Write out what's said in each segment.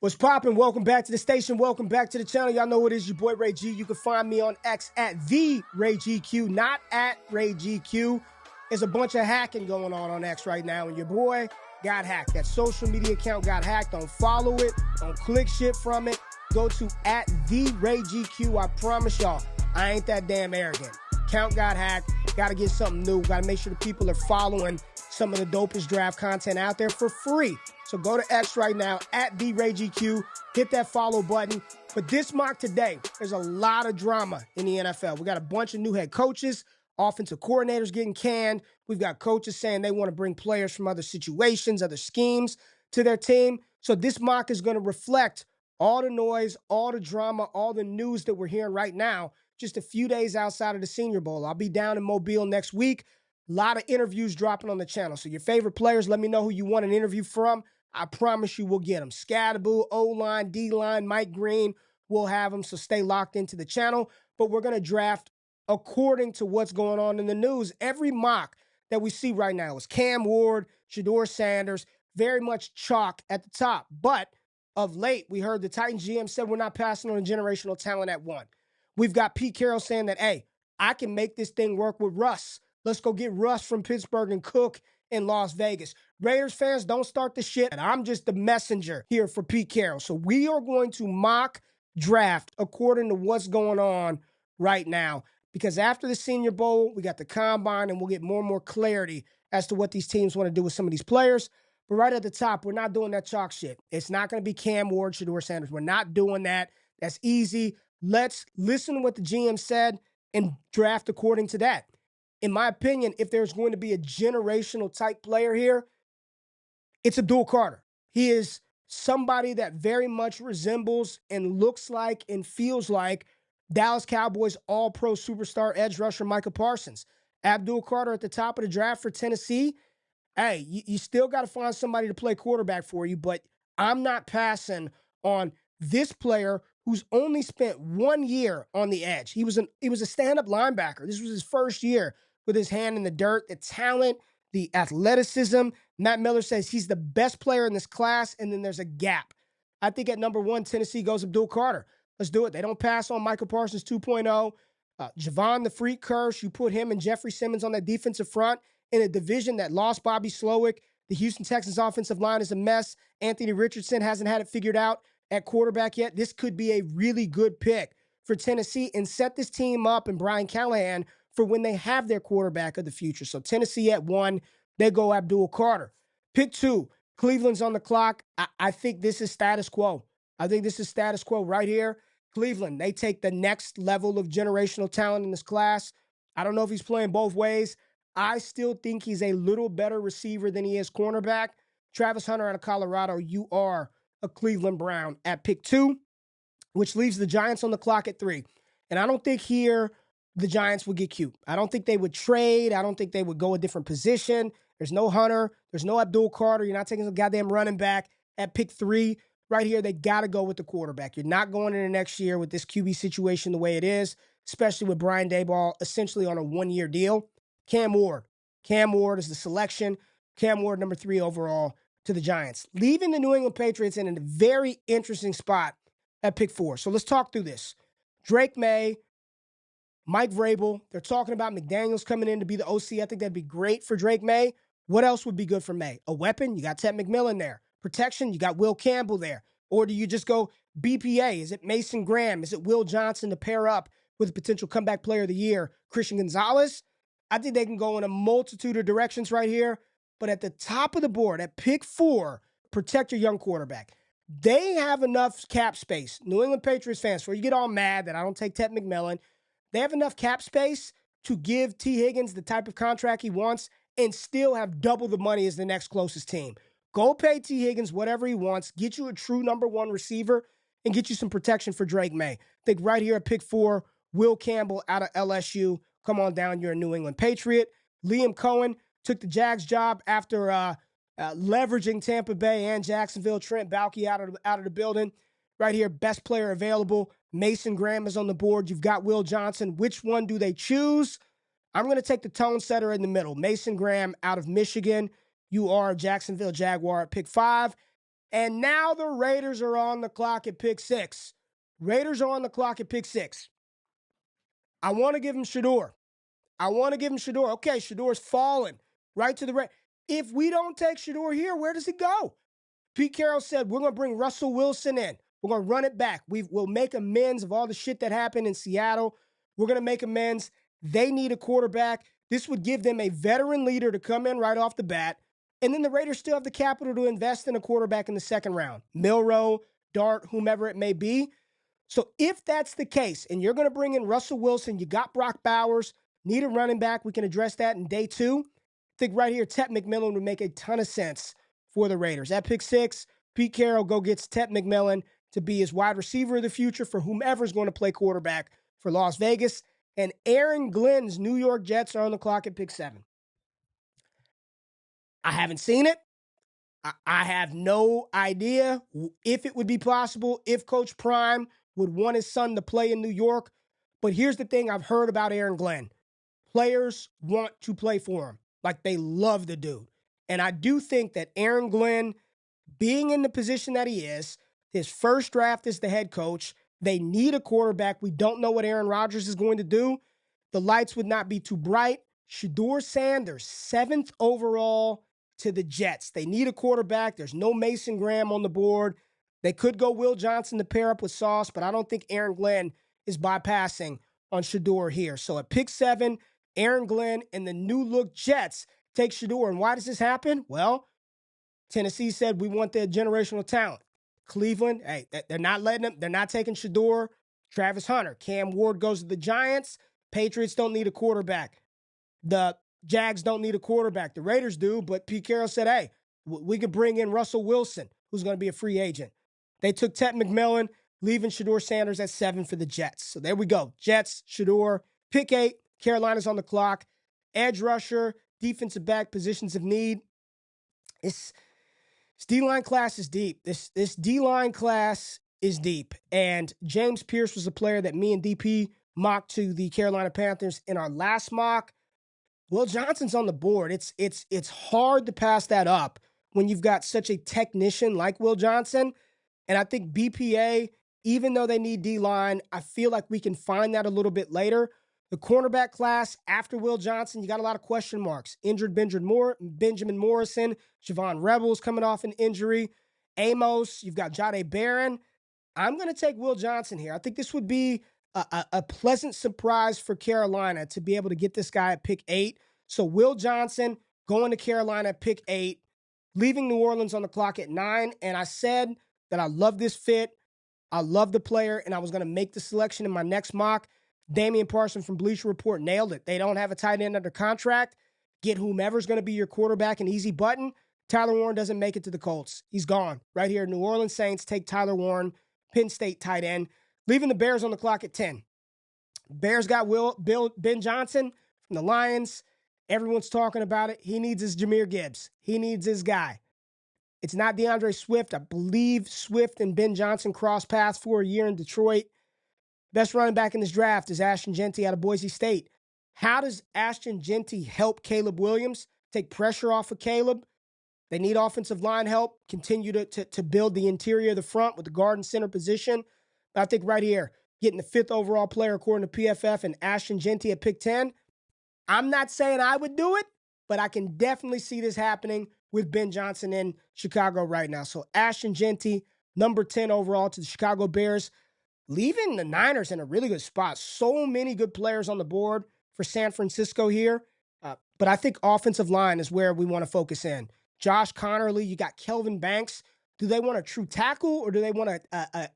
What's poppin'? Welcome back to the station. Welcome back to the channel. Y'all know what it is, your boy Ray G. You can find me on X at the Ray GQ, not at Ray GQ. There's a bunch of hacking going on X right now, and your boy got hacked. That social media account got hacked. Don't follow it. Don't click shit from it. Go to at the Ray GQ. I promise y'all, I ain't that damn arrogant. Account got hacked. Got to get something new. Got to make sure the people are following some of the dopest draft content out there for free. So go to X right now, at the Ray GQ. Hit that follow button. But this mock today, there's a lot of drama in the NFL. We got a bunch of new head coaches, offensive coordinators getting canned. We've got coaches saying they want to bring players from other situations, other schemes to their team. So this mock is going to reflect all the noise, all the drama, all the news that we're hearing right now, just a few days outside of the Senior Bowl. I'll be down in Mobile next week. A lot of interviews dropping on the channel. So your favorite players, let me know who you want an interview from. I promise you we'll get them. Scadaboo, O-line, D-line, Mike Green, we'll have them, so stay locked into the channel. But we're going to draft according to what's going on in the news. Every mock that we see right now is Cam Ward, Shedeur Sanders, very much chalk at the top. But of late, we heard the Titans GM said we're not passing on a generational talent at one. We've got Pete Carroll saying that, hey, I can make this thing work with Russ. Let's go get Russ from Pittsburgh and Cook in Las Vegas. Raiders fans, don't start the shit. And I'm just the messenger here for Pete Carroll. So we are going to mock draft according to what's going on right now. Because after the Senior Bowl, we got the Combine, and we'll get more and more clarity as to what these teams want to do with some of these players. But right at the top, we're not doing that chalk shit. It's not going to be Cam Ward, Shedeur Sanders. We're not doing that. That's easy. Let's listen to what the GM said and draft according to that. In my opinion, if there's going to be a generational type player here, it's Abdul Carter. He is somebody that very much resembles and looks like and feels like Dallas Cowboys all-pro superstar edge rusher Micah Parsons. Abdul Carter at the top of the draft for Tennessee. Hey, you still got to find somebody to play quarterback for you, but I'm not passing on this player who's only spent 1 year on the edge. He was a stand-up linebacker. This was his first year with his hand in the dirt. The talent, the athleticism. Matt Miller says he's the best player in this class, and then there's a gap. I think at number 1, Tennessee goes Abdul Carter. Let's do it. They don't pass on Micah Parsons 2.0. Javon the Freak Curse, you put him and Jeffrey Simmons on that defensive front in a division that lost Bobby Slowick. The Houston Texans offensive line is a mess. Anthony Richardson hasn't had it figured out at quarterback yet. This could be a really good pick for Tennessee and set this team up and Brian Callahan for when they have their quarterback of the future. So Tennessee at 1, they go Abdul Carter. Pick 2, Cleveland's on the clock. I think this is status quo. I think this is status quo right here. Cleveland, they take the next level of generational talent in this class. I don't know if he's playing both ways. I still think he's a little better receiver than he is cornerback. Travis Hunter out of Colorado, you are a Cleveland Brown at pick 2, which leaves the Giants on the clock at 3. And I don't think here the Giants would get cute. I don't think they would trade. I don't think they would go a different position. There's no Hunter. There's no Abdul Carter. You're not taking a goddamn running back at pick 3. Right here, they got to go with the quarterback. You're not going into next year with this QB situation the way it is, especially with Brian Daboll essentially on a 1-year deal. Cam Ward. Cam Ward is the selection. Cam Ward, number 3 overall to the Giants. Leaving the New England Patriots in a very interesting spot at pick 4. So let's talk through this. Drake May, Mike Vrabel, they're talking about McDaniels coming in to be the OC. I think that'd be great for Drake May. What else would be good for May? A weapon? You got Ted McMillan there. Protection? You got Will Campbell there. Or do you just go BPA? Is it Mason Graham? Is it Will Johnson to pair up with potential comeback player of the year, Christian Gonzalez? I think they can go in a multitude of directions right here. But at the top of the board, at pick 4, protect your young quarterback. They have enough cap space. New England Patriots fans, before you get all mad that I don't take Ted McMillan, they have enough cap space to give T. Higgins the type of contract he wants and still have double the money as the next closest team. Go pay T. Higgins whatever he wants, get you a true number 1 receiver, and get you some protection for Drake May. I think right here at pick 4, Will Campbell out of LSU. Come on down, you're a New England Patriot. Liam Cohen took the Jags job after leveraging Tampa Bay and Jacksonville. Trent Baalke out of the building. Right here, best player available. Mason Graham is on the board. You've got Will Johnson. Which one do they choose? I'm going to take the tone setter in the middle. Mason Graham out of Michigan. You are a Jacksonville Jaguar at pick 5. And now the Raiders are on the clock at pick 6. Raiders are on the clock at pick 6. I want to give him Shedeur. Okay, Shedeur's fallen right to the right. If we don't take Shedeur here, where does he go? Pete Carroll said, we're going to bring Russell Wilson in. We're going to run it back. We'll make amends of all the shit that happened in Seattle. We're going to make amends. They need a quarterback. This would give them a veteran leader to come in right off the bat. And then the Raiders still have the capital to invest in a quarterback in the second round. Milroe, Dart, whomever it may be. So if that's the case, and you're going to bring in Russell Wilson, you got Brock Bowers, need a running back, we can address that in day 2. I think right here, Tet McMillan would make a ton of sense for the Raiders. At pick 6, Pete Carroll go gets Tet McMillan to be his wide receiver of the future for whomever's going to play quarterback for Las Vegas. And Aaron Glenn's New York Jets are on the clock at pick 7. I haven't seen it. I have no idea if it would be possible, if Coach Prime would want his son to play in New York. But here's the thing I've heard about Aaron Glenn. Players want to play for him. Like, they love the dude. And I do think that Aaron Glenn, being in the position that he is, his first draft as the head coach, they need a quarterback. We don't know what Aaron Rodgers is going to do. The lights would not be too bright. Shedeur Sanders, 7th overall to the Jets. They need a quarterback. There's no Mason Graham on the board. They could go Will Johnson to pair up with Sauce, but I don't think Aaron Glenn is bypassing on Shedeur here. So at pick 7, Aaron Glenn and the new-look Jets take Shedeur. And why does this happen? Well, Tennessee said we want their generational talent. Cleveland, hey, they're not letting them. They're not taking Shedeur. Travis Hunter. Cam Ward goes to the Giants. Patriots don't need a quarterback. The Jags don't need a quarterback. The Raiders do, but Pete Carroll said, hey, we could bring in Russell Wilson, who's going to be a free agent. They took Tet McMillan, leaving Shedeur Sanders at 7 for the Jets. So there we go. Jets, Shedeur, pick 8. Carolina's on the clock. Edge rusher, defensive back, positions of need. This D-line class is deep. This D-line class is deep. And James Pearce was a player that me and DP mocked to the Carolina Panthers in our last mock. Will Johnson's on the board. It's hard to pass that up when you've got such a technician like Will Johnson. And I think BPA, even though they need D-line, I feel like we can find that a little bit later. The cornerback class after Will Johnson, you got a lot of question marks. Injured Benjamin Morrison, Javon Rebels coming off an injury. Amos, you've got Jahdae Barron. I'm going to take Will Johnson here. I think this would be a pleasant surprise for Carolina to be able to get this guy at pick 8. So Will Johnson going to Carolina at pick 8, leaving New Orleans on the clock at 9. And I said that I love this fit. I love the player, and I was going to make the selection in my next mock. Damian Parson from Bleacher Report nailed it. They don't have a tight end under contract. Get whomever's going to be your quarterback, an easy button. Tyler Warren doesn't make it to the Colts. He's gone. Right here, New Orleans Saints take Tyler Warren, Penn State tight end, leaving the Bears on the clock at 10. Bears got Ben Johnson from the Lions. Everyone's talking about it. He needs his Jahmyr Gibbs. He needs his guy. It's not DeAndre Swift. I believe Swift and Ben Johnson crossed paths for a year in Detroit. Best running back in this draft is Ashton Jeanty out of Boise State. How does Ashton Jeanty help Caleb Williams, take pressure off of Caleb? They need offensive line help, continue to build the interior of the front with the guard and center position. But I think right here, getting the 5th overall player according to PFF and Ashton Jeanty at pick 10, I'm not saying I would do it, but I can definitely see this happening with Ben Johnson in Chicago right now. So Ashton Jeanty, number 10 overall to the Chicago Bears, leaving the Niners in a really good spot. So many good players on the board for San Francisco here. But I think offensive line is where we want to focus in. Josh Conerly, you got Kelvin Banks. Do they want a true tackle, or do they want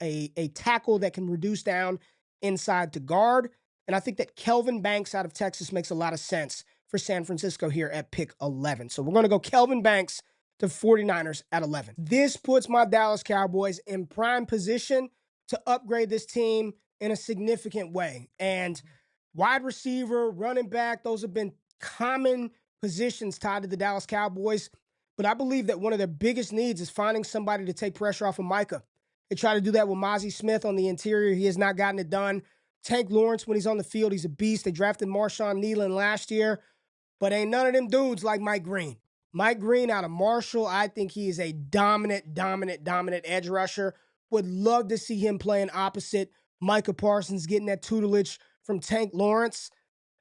a tackle that can reduce down inside to guard? And I think that Kelvin Banks out of Texas makes a lot of sense for San Francisco here at pick 11. So we're going to go Kelvin Banks to 49ers at 11. This puts my Dallas Cowboys in prime position to upgrade this team in a significant way. And wide receiver, running back, those have been common positions tied to the Dallas Cowboys. But I believe that one of their biggest needs is finding somebody to take pressure off of Micah. They try to do that with Mozzie Smith on the interior. He has not gotten it done. Tank Lawrence, when he's on the field, he's a beast. They drafted Marshawn Nealon last year. But ain't none of them dudes like Mike Green. Mike Green out of Marshall, I think he is a dominant edge rusher. Would love to see him playing opposite Micah Parsons, getting that tutelage from Tank Lawrence.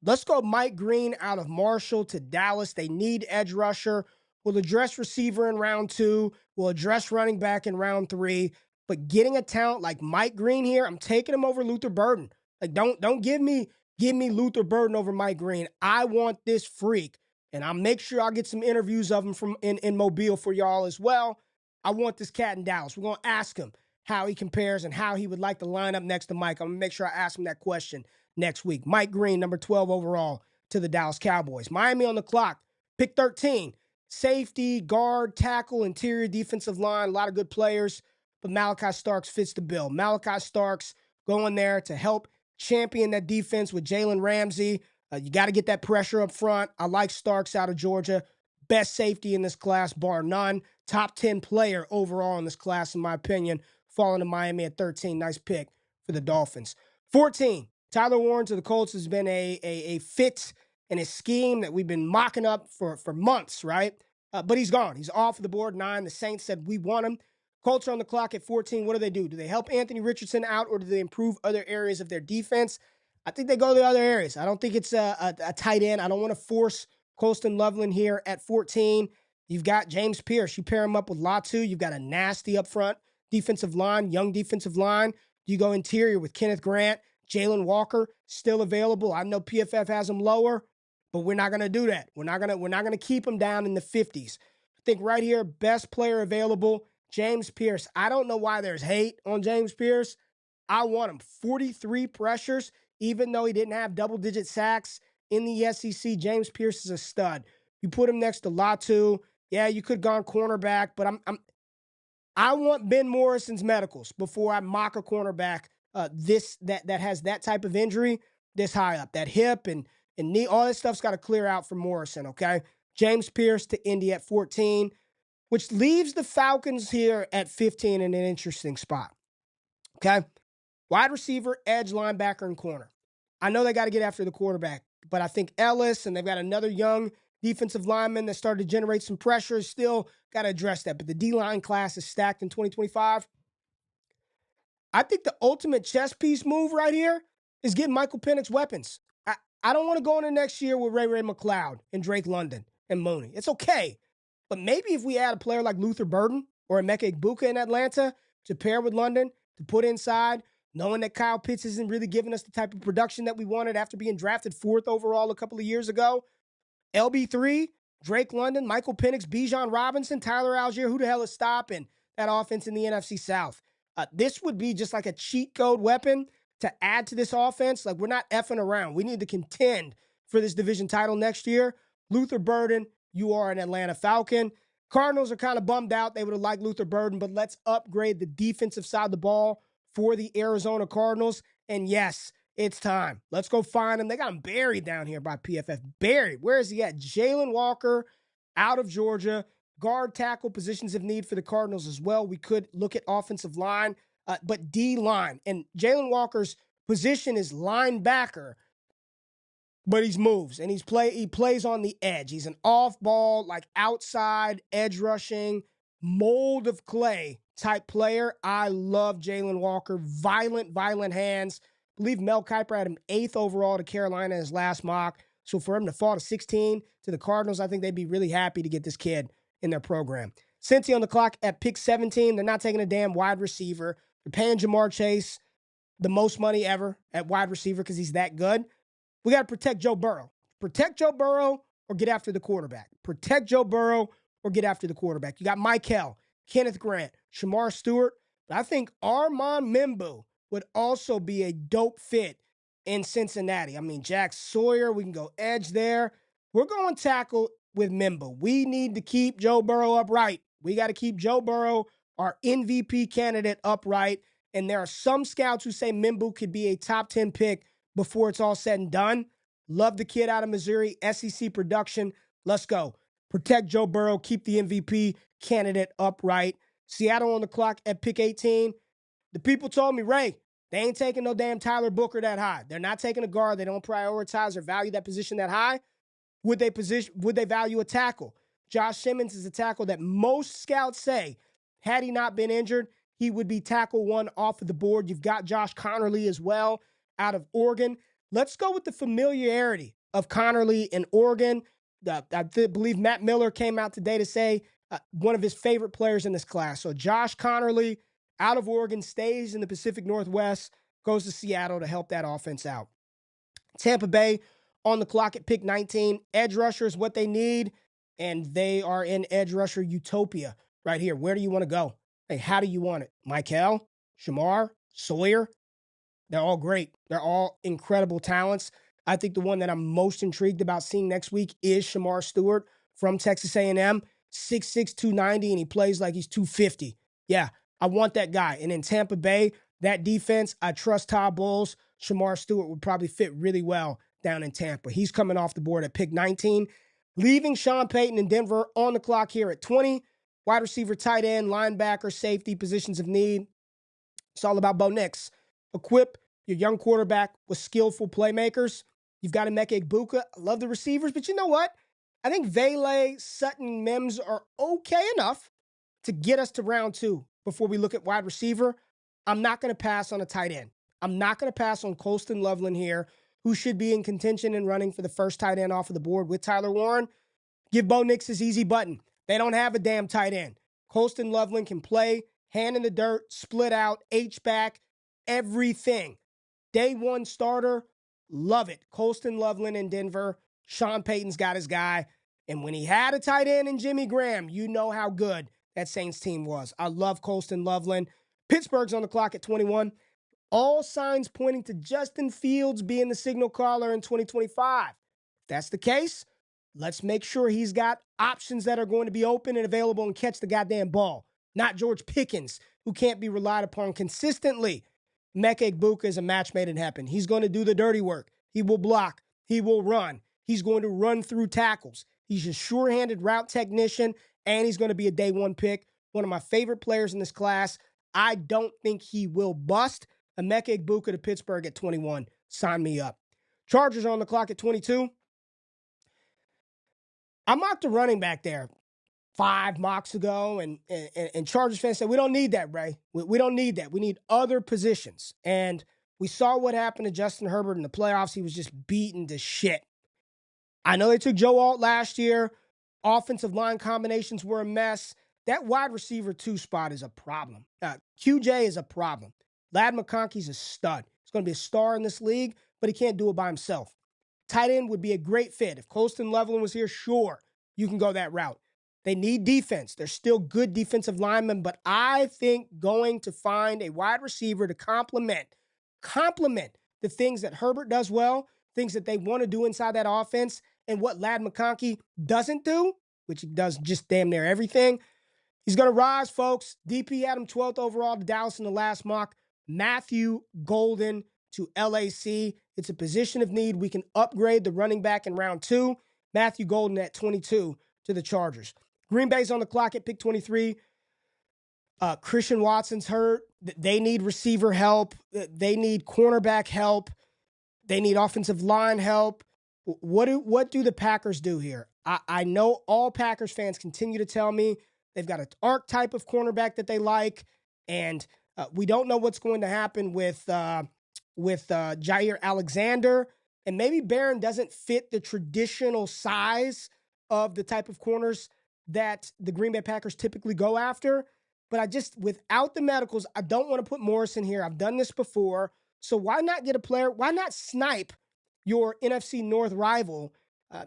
Let's go Mike Green out of Marshall to Dallas. They need edge rusher. We'll address receiver in round 2. We'll address running back in round 3. But getting a talent like Mike Green here, I'm taking him over Luther Burden. Like, don't give me Luther Burden over Mike Green. I want this freak. And I'll make sure I'll get some interviews of him from in Mobile for y'all as well. I want this cat in Dallas. We're going to ask him how he compares and how he would like to line up next to Mike. I'm going to make sure I ask him that question next week. Mike Green, number 12 overall to the Dallas Cowboys. Miami on the clock, pick 13. Safety, guard, tackle, interior defensive line, a lot of good players, but Malaki Starks fits the bill. Malaki Starks going there to help champion that defense with Jalen Ramsey. You got to get that pressure up front. I like Starks out of Georgia. Best safety in this class, bar none. Top 10 player overall in this class, in my opinion. Falling to Miami at 13. Nice pick for the Dolphins. 14, Tyler Warren to the Colts has been a fit and a scheme that we've been mocking up for months, right? But he's gone. He's off the board. 9. The Saints said, we want him. Colts are on the clock at 14. What do? Do they help Anthony Richardson out, or do they improve other areas of their defense? I think they go to the other areas. I don't think it's a tight end. I don't want to force Colston Loveland here at 14. You've got James Pearce. You pair him up with Latu. You've got a nasty up front defensive line, young defensive line. You go interior with Kenneth Grant, Jalen Walker, still available. I know PFF has him lower, but we're not going to do that. We're not going to keep him down in the 50s. I think right here, best player available, James Pearce. I don't know why there's hate on James Pearce. I want him. 43 pressures, even though he didn't have double-digit sacks in the SEC. James Pearce is a stud. You put him next to Latu. Yeah, you could have gone cornerback, but I want Ben Morrison's medicals before I mock a cornerback that has that type of injury this high up. That hip and knee, all this stuff's got to clear out for Morrison, okay? James Pearce to Indy at 14, which leaves the Falcons here at 15 in an interesting spot, okay? Wide receiver, edge, linebacker, and corner. I know they got to get after the quarterback, but I think Ellis, and they've got another young defensive lineman that started to generate some pressure, still got to address that. But the D-line class is stacked in 2025. I think the ultimate chess piece move right here is getting Michael Penix weapons. I don't want to go into next year with Ray McLeod and Drake London and Mooney. It's okay. But maybe if we add a player like Luther Burden or Emeka Egbuka in Atlanta to pair with London, to put inside, knowing that Kyle Pitts isn't really giving us the type of production that we wanted after being drafted 4th overall a couple of years ago. LB3, Drake London, Michael Penix, Bijan Robinson, Tyler Algier, who the hell is stopping that offense in the NFC South? This would be just like a cheat code weapon to add to this offense. Like, we're not effing around. We need to contend for this division title next year. Luther Burden, you are an Atlanta Falcon. Cardinals are kind of bummed out. They would have liked Luther Burden, but let's upgrade the defensive side of the ball for the Arizona Cardinals. And yes, it's time. Let's go find him. They got him buried down here by PFF. Buried. Where is he at? Jalen Walker out of Georgia. Guard, tackle positions of need for the Cardinals as well. We could look at offensive line, but D-line. And Jalen Walker's position is linebacker, but he moves, and he plays on the edge. He's an off-ball, like outside, edge rushing, mold of clay type player. I love Jalen Walker. Violent hands. I believe Mel Kiper had him 8th overall to Carolina in his last mock. So for him to fall to 16 to the Cardinals, I think they'd be really happy to get this kid in their program. Cincy on the clock at pick 17. They're not taking a damn wide receiver. They're paying Ja'Marr Chase the most money ever at wide receiver because he's that good. We got to protect Joe Burrow. Protect Joe Burrow or get after the quarterback. Protect Joe Burrow or get after the quarterback. You got Michael, Kenneth Grant, Shemar Stewart. But I think Armand Membou would also be a dope fit in Cincinnati. I mean, Jack Sawyer, we can go edge there. We're going tackle with Membou. We need to keep Joe Burrow upright. We got to keep Joe Burrow, our MVP candidate, upright. And there are some scouts who say Membou could be a top 10 pick before it's all said and done. Love the kid out of Missouri, SEC production. Let's go. Protect Joe Burrow. Keep the MVP candidate upright. Seattle on the clock at pick 18. The people told me, Ray, they ain't taking no damn Tyler Booker that high. They're not taking a guard. They don't prioritize or value that position that high. Would they value a tackle? Josh Simmons is a tackle that most scouts say, had he not been injured, he would be tackle one off of the board. You've got Josh Conerly as well out of Oregon. Let's go with the familiarity of Conerly in Oregon. I believe Matt Miller came out today to say one of his favorite players in this class. So Josh Conerly out of Oregon stays in the Pacific Northwest, goes to Seattle to help that offense out. Tampa Bay on the clock at pick 19. Edge rusher is what they need, and they are in edge rusher utopia right here. Where do you want to go? Hey, how do you want it? Michael, Shemar, Sawyer? They're all great. They're all incredible talents. I think the one that I'm most intrigued about seeing next week is Shemar Stewart from Texas A&M, 6'6", 290, and he plays like he's 250. Yeah, I want that guy. And in Tampa Bay, that defense, I trust Todd Bowles. Shemar Stewart would probably fit really well down in Tampa. He's coming off the board at pick 19. Leaving Sean Payton in Denver on the clock here at 20. Wide receiver, tight end, linebacker, safety, positions of need. It's all about Bo Nix. Equip your young quarterback with skillful playmakers. You've got Emeka Egbuka. I love the receivers, but you know what? I think Vele, Sutton, Mims are okay enough to get us to round 2 before we look at wide receiver. I'm not going to pass on a tight end. I'm not going to pass on Colston Loveland here, who should be in contention and running for the first tight end off of the board with Tyler Warren. Give Bo Nix his easy button. They don't have a damn tight end. Colston Loveland can play, hand in the dirt, split out, H-back, everything. Day one starter, love it. Colston Loveland in Denver. Sean Payton's got his guy. And when he had a tight end in Jimmy Graham, you know how good that Saints team was. I love Colston Loveland. Pittsburgh's on the clock at 21. All signs pointing to Justin Fields being the signal caller in 2025. If that's the case, let's make sure he's got options that are going to be open and available and catch the goddamn ball. Not George Pickens, who can't be relied upon consistently. Emeka Egbuka is a match made in heaven. He's going to do the dirty work. He will block. He will run. He's going to run through tackles. He's a sure-handed route technician, and he's going to be a day one pick. One of my favorite players in this class. I don't think he will bust. Emeka Egbuka to Pittsburgh at 21. Sign me up. Chargers are on the clock at 22. I mocked a running back there 5 mocks ago, and Chargers fans said, we don't need that, Ray. We don't need that. We need other positions. And we saw what happened to Justin Herbert in the playoffs. He was just beaten to shit. I know they took Joe Alt last year. Offensive line combinations were a mess. That wide receiver 2 spot is a problem. QJ is a problem. Ladd McConkey's a stud. He's going to be a star in this league, but he can't do it by himself. Tight end would be a great fit. If Colston Loveland was here, sure, you can go that route. They need defense. They're still good defensive linemen, but I think going to find a wide receiver to complement the things that Herbert does well, things that they want to do inside that offense, and what Ladd McConkey doesn't do, which he does just damn near everything. He's going to rise, folks. DP had him 12th overall to Dallas in the last mock. Matthew Golden to LAC. It's a position of need. We can upgrade the running back in round 2. Matthew Golden at 22 to the Chargers. Green Bay's on the clock at pick 23. Christian Watson's hurt. They need receiver help. They need cornerback help. They need offensive line help. What do the Packers do here? I know all Packers fans continue to tell me they've got an archetype of cornerback that they like, and we don't know what's going to happen with Jair Alexander, and maybe Barron doesn't fit the traditional size of the type of corners that the Green Bay Packers typically go after. But without the medicals, I don't want to put Morrison here. I've done this before. So why not get a player? Why not snipe your NFC North rival,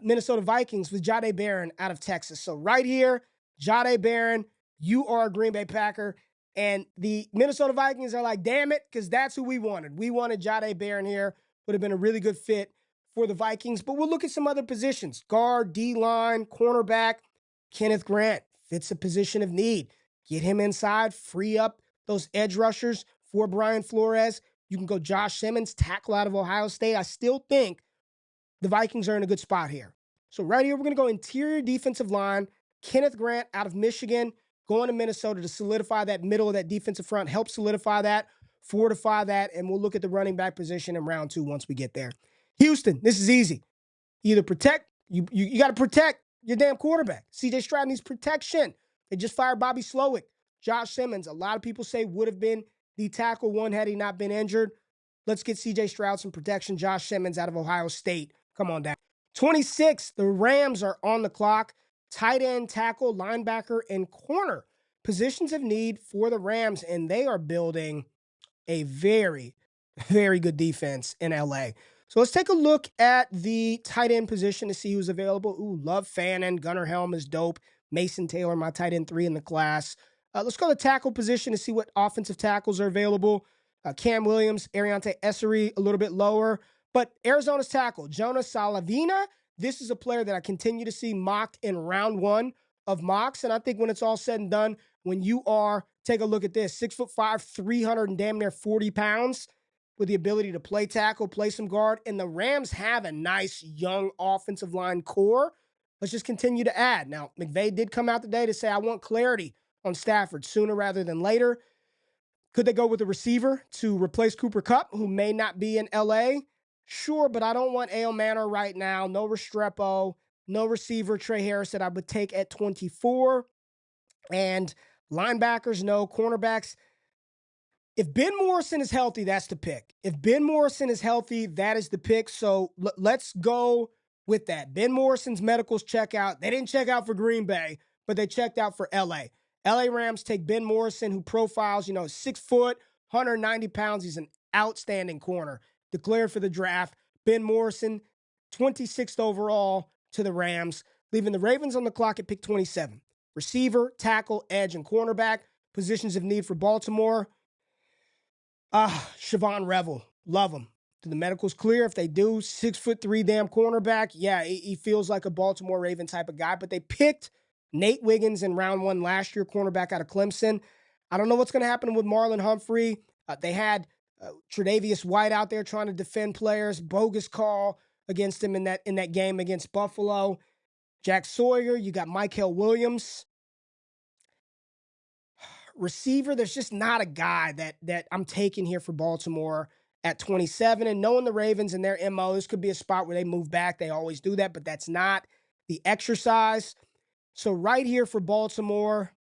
Minnesota Vikings, with Jahdae Barron out of Texas? So right here, Jahdae Barron, you are a Green Bay Packer. And the Minnesota Vikings are like, damn it, because that's who we wanted. We wanted Jahdae Barron here. Would have been a really good fit for the Vikings. But we'll look at some other positions. Guard, D-line, cornerback. Kenneth Grant fits a position of need. Get him inside, free up those edge rushers for Brian Flores. You can go Josh Simmons, tackle out of Ohio State. I still think the Vikings are in a good spot here. So right here, we're going to go interior defensive line. Kenneth Grant out of Michigan, going to Minnesota to solidify that middle of that defensive front, help solidify that, fortify that, and we'll look at the running back position in round 2 once we get there. Houston, this is easy. Either protect, you got to protect your damn quarterback. C.J. Stroud needs protection. They just fired Bobby Slowick. Josh Simmons, a lot of people say would have been the tackle one had he not been injured. Let's get C.J. Stroud some protection. Josh Simmons out of Ohio State. Come on down. 26, the Rams are on the clock. Tight end, tackle, linebacker, and corner. Positions of need for the Rams, and they are building a very, very good defense in L.A. So let's take a look at the tight end position to see who's available. Ooh, love Fannin. Gunnar Helm is dope. Mason Taylor, my tight end 3 in the class. Let's go to tackle position to see what offensive tackles are available. Cam Williams, Ariante Essery, a little bit lower. But Arizona's tackle, Jonas Salavina, this is a player that I continue to see mocked in round 1 of mocks. And I think when it's all said and done, when you are, take a look at this, 6'5", 300 and damn near 40 pounds with the ability to play tackle, play some guard. And the Rams have a nice young offensive line core. Let's just continue to add. Now, McVay did come out today to say, I want clarity on Stafford sooner rather than later. Could they go with a receiver to replace Cooper Kupp, who may not be in L.A.? Sure, but I don't want Ale Manor right now. No Restrepo, no receiver, Trey Harris, that I would take at 24. And linebackers, no. Cornerbacks, if Ben Morrison is healthy, that's the pick. If Ben Morrison is healthy, that is the pick. So let's go with that. Ben Morrison's medicals check out. They didn't check out for Green Bay, but they checked out for L.A. L.A. Rams take Ben Morrison, who profiles, 6 foot, 190 pounds. He's an outstanding corner. Declared for the draft. Ben Morrison, 26th overall to the Rams, leaving the Ravens on the clock at pick 27. Receiver, tackle, edge, and cornerback. Positions of need for Baltimore. Siobhan Revel. Love him. Do the medicals clear? If they do, 6'3" damn cornerback. Yeah, he feels like a Baltimore Raven type of guy, but they picked Nate Wiggins in round 1 last year, cornerback out of Clemson. I don't know what's going to happen with Marlon Humphrey. They had Tre'Davious White out there trying to defend players. Bogus call against him in that game against Buffalo. Jack Sawyer, you got Michael Williams. Receiver, there's just not a guy that I'm taking here for Baltimore at 27. And knowing the Ravens and their MO, this could be a spot where they move back. They always do that, but that's not the exercise. So right here for Baltimore,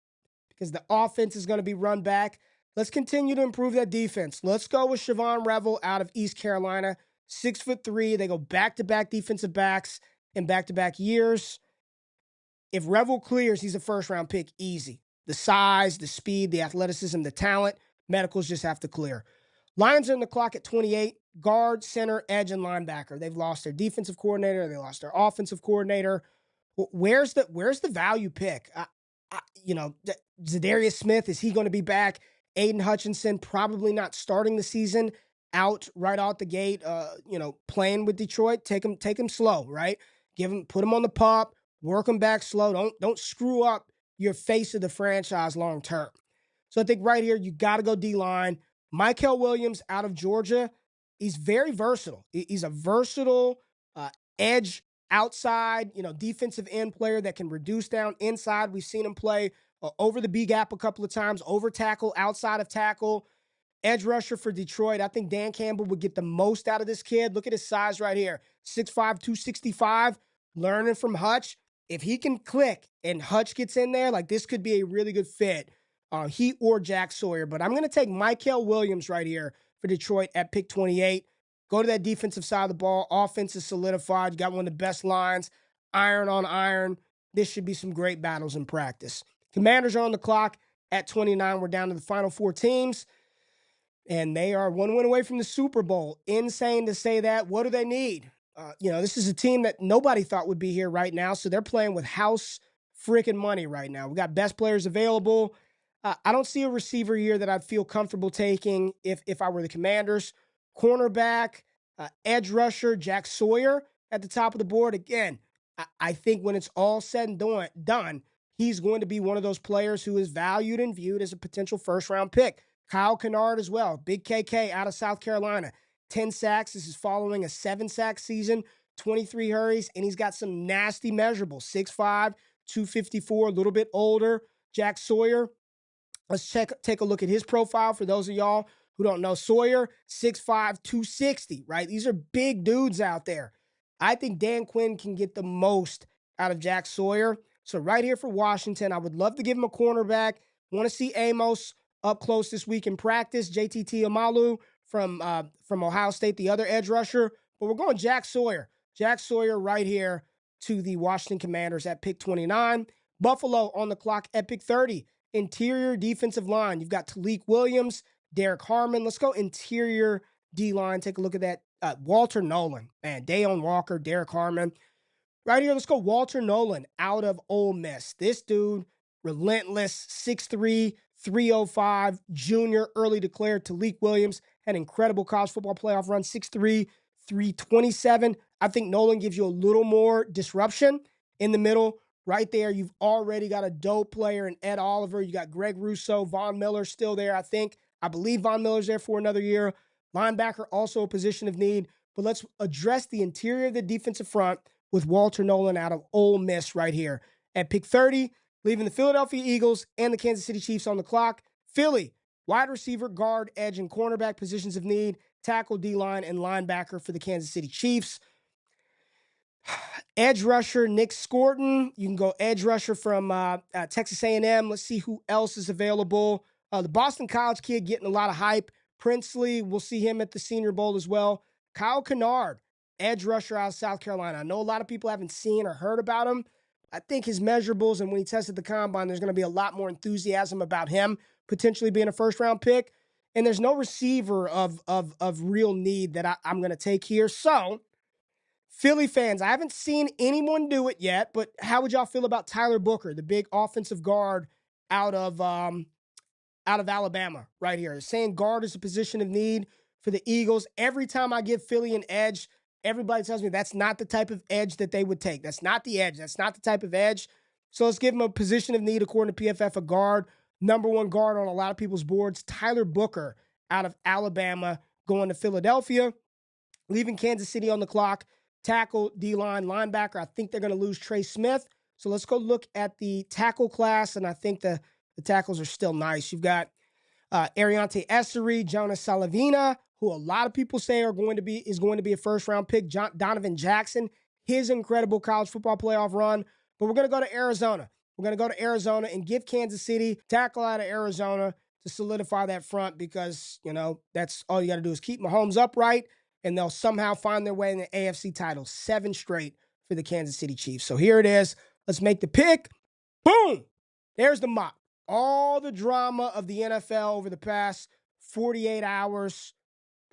because the offense is going to be run back, let's continue to improve that defense. Let's go with Siobhan Revel out of East Carolina, 6'3". They go back-to-back defensive backs in back-to-back years. If Revel clears, he's a first-round pick easy. The size, the speed, the athleticism, the talent, medicals just have to clear. Lions are in the clock at 28. Guard, center, edge, and linebacker. They've lost their defensive coordinator. They lost their offensive coordinator. Where's the value pick? Zadarius Smith, is he going to be back? Aiden Hutchinson probably not starting the season out right out the gate. Playing with Detroit, take him slow, right? Put him on the pup, work him back slow. Don't screw up your face of the franchise long term. So I think right here you got to go D-line. Michael Williams out of Georgia, he's very versatile. He's a versatile edge outside, defensive end player that can reduce down inside. We've seen him play over the B gap a couple of times, over tackle, outside of tackle, edge rusher for Detroit. I think Dan Campbell would get the most out of this kid. Look at his size right here, 6'5", 265, learning from Hutch. If he can click and Hutch gets in there, this could be a really good fit, he or Jack Sawyer. But I'm going to take Michael Williams right here for Detroit at pick 28. Go to that defensive side of the ball. Offense is solidified. You got one of the best lines, iron on iron. This should be some great battles in practice. Commanders are on the clock at 29. We're down to the final 4 teams, and they are 1 win away from the Super Bowl. Insane to say that. What do they need? This is a team that nobody thought would be here right now, so they're playing with house freaking money right now. We got best players available. I don't see a receiver here that I'd feel comfortable taking if I were the Commanders. Cornerback, edge rusher, Jack Sawyer at the top of the board. Again, I think when it's all said and done, he's going to be one of those players who is valued and viewed as a potential first-round pick. Kyle Kennard as well, big KK out of South Carolina. 10 sacks. This is following a 7-sack season, 23 hurries, and he's got some nasty measurables. 6'5", 254, a little bit older. Jack Sawyer. Let's take a look at his profile for those of y'all who don't know. Sawyer, 6'5", 260, right? These are big dudes out there. I think Dan Quinn can get the most out of Jack Sawyer. So right here for Washington, I would love to give him a cornerback. Want to see Amos up close this week in practice. JTT Amalu from Ohio State, the other edge rusher. But we're going Jack Sawyer. Jack Sawyer right here to the Washington Commanders at pick 29. Buffalo on the clock at pick 30. Interior defensive line. You've got Talik Williams, Derek Harmon. Let's go interior D-line. Take a look at that. Walter Nolan. Man, Dayon Walker, Derek Harmon. Right here, let's go Walter Nolan out of Ole Miss. This dude, relentless, 6'3", 305, junior, early declared. Talik Williams had an incredible college football playoff run, 6'3", 327. I think Nolan gives you a little more disruption in the middle. Right there, you've already got a dope player in Ed Oliver. You got Greg Rousseau, Von Miller still there, I believe Von Miller's there for another year. Linebacker, also a position of need. But let's address the interior of the defensive front with Walter Nolan out of Ole Miss right here. At pick 30, leaving the Philadelphia Eagles and the Kansas City Chiefs on the clock. Philly, wide receiver, guard, edge, and cornerback positions of need. Tackle, D-line, and linebacker for the Kansas City Chiefs. Edge rusher, Nick Scorton. You can go edge rusher from Texas A&M. Let's see who else is available. The Boston College kid getting a lot of hype. Princely, we'll see him at the Senior Bowl as well. Kyle Kennard, edge rusher out of South Carolina. I know a lot of people haven't seen or heard about him. I think his measurables and when he tested the combine, there's going to be a lot more enthusiasm about him potentially being a first-round pick. And there's no receiver of real need that I'm going to take here. So, Philly fans, I haven't seen anyone do it yet, but how would y'all feel about Tyler Booker, the big offensive guard out of Alabama right here? Saying guard is a position of need for the Eagles. Every time I give Philly an edge, everybody tells me that's not the type of edge that they would take. That's not the edge. That's not the type of edge. So let's give them a position of need according to PFF, a guard. Number one guard on a lot of people's boards, Tyler Booker out of Alabama going to Philadelphia. Leaving Kansas City on the clock. Tackle, D-line, linebacker. I think they're going to lose Trey Smith. So let's go look at the tackle class, and I think the tackles are still nice. You've got Ariante Essery, Jonas Salavina, who a lot of people say is going to be a first-round pick. Donovan Jackson, his incredible college football playoff run. But we're going to go to Arizona. We're going to go to Arizona and give Kansas City tackle out of Arizona to solidify that front because, that's all you got to do is keep Mahomes upright, and they'll somehow find their way in the AFC title. 7 straight for the Kansas City Chiefs. So here it is. Let's make the pick. Boom! There's the mock. All the drama of the NFL over the past 48 hours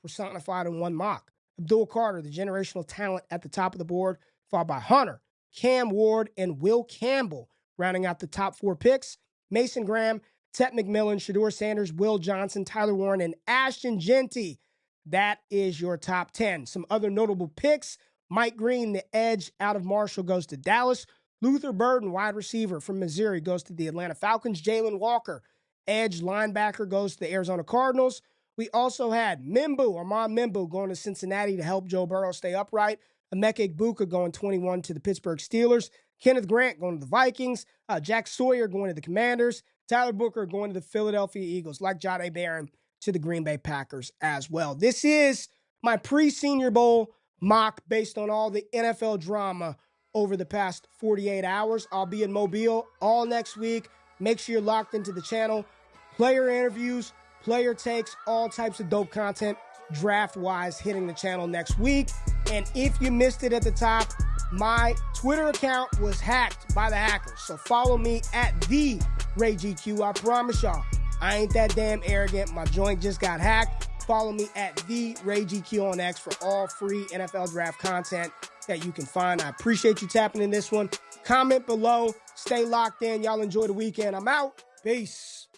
personified in one mock. Abdul Carter, the generational talent at the top of the board, followed by Hunter, Cam Ward, and Will Campbell, rounding out the top 4 picks. Mason Graham, Tet McMillan, Shedeur Sanders, Will Johnson, Tyler Warren, and Ashton Jeanty. That is your top 10. Some other notable picks. Mike Green, the edge out of Marshall, goes to Dallas. Luther Burden, wide receiver from Missouri, goes to the Atlanta Falcons. Jalen Walker, edge linebacker, goes to the Arizona Cardinals. We also had Armand Membou, going to Cincinnati to help Joe Burrow stay upright. Emeka Egbuka going 21 to the Pittsburgh Steelers. Kenneth Grant going to the Vikings. Jack Sawyer going to the Commanders. Tyler Booker going to the Philadelphia Eagles, like Jahmyr Barron to the Green Bay Packers as well. This is my pre-Senior Bowl mock based on all the NFL drama over the past 48 hours. I'll be in Mobile all next week. Make sure you're locked into the channel. Player interviews, player takes, all types of dope content draft-wise hitting the channel next week. And if you missed it at the top, my Twitter account was hacked by the hackers. So follow me at @TheRayGQ. I promise y'all, I ain't that damn arrogant. My joint just got hacked. Follow me at @TheRayGQ on X for all free NFL draft content that you can find. I appreciate you tapping in this one. Comment below. Stay locked in. Y'all enjoy the weekend. I'm out. Peace.